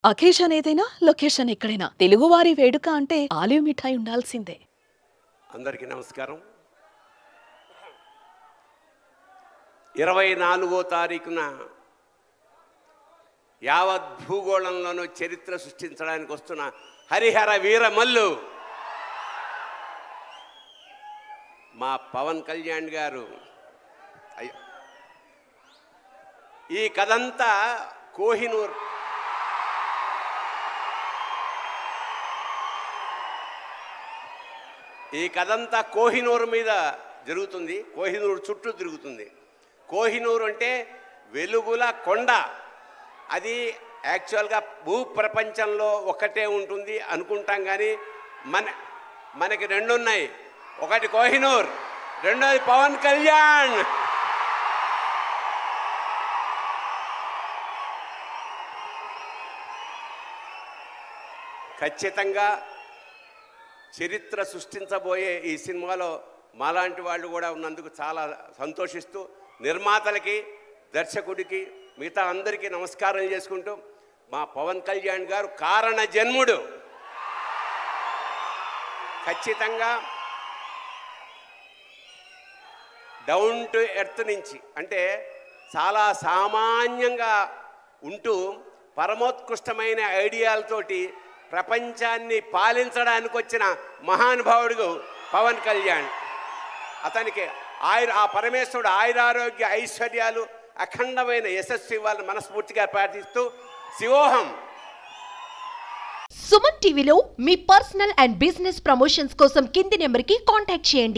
Occasion ఏదైనా location ఎక్కడైనా తెలుగువారి వేడుక అంటే ఆలివ్ మిఠాయి ఉండాల్సిందే. అందరికీ నమస్కారం. 24వ తారీఖున యావత్ భూగోళంలోనూ చరిత్ర సృష్టించడానికి వస్తున్న హరిహర వీరమల్లు మా పవన్ కళ్యాణ్ గారు. ఈ కథంతా కోహినూర్ కోహినూర్ మీద జరుగుతుంది. కోహినూర్ చుట్టూ తిరుగుతుంది. కోహినూర్ అంటే వెలుగుల కొండ. అది యాక్చువల్గా భూప్రపంచంలో ఒకటే ఉంటుంది అనుకుంటాం, కానీ మనకి రెండు ఉన్నాయి. ఒకటి కోహినూర్, రెండోది పవన్ కళ్యాణ్. ఖచ్చితంగా చరిత్ర సృష్టించబోయే ఈ సినిమాలో మాలాంటి వాళ్ళు కూడా ఉన్నందుకు చాలా సంతోషిస్తూ నిర్మాతలకి, దర్శకుడికి, మిగతా అందరికీ నమస్కారం చేసుకుంటూ, మా పవన్ కళ్యాణ్ గారు కారణ జన్ముడు. ఖచ్చితంగా డౌన్ టు ఎర్త్ నుంచి, అంటే చాలా సామాన్యంగా ఉంటూ పరమోత్కృష్టమైన ఐడియాలతోటి ప్రపంచాన్ని పాలించడానికి వచ్చిన మహానుభావుడు పవన్ కళ్యాణ్. అతనికి ఆ పరమేశ్వరుడు ఆయురారోగ్య ఐశ్వర్యాలు, అఖండమైన యశస్సు ఇవ్వాలని మనస్ఫూర్తిగా ప్రార్థిస్తూ శివోహం. సుమన్ టీవీలో మీ పర్సనల్ అండ్ బిజినెస్ ప్రమోషన్స్ కోసం కింది నెంబర్కి కాంటాక్ట్ చేయండి.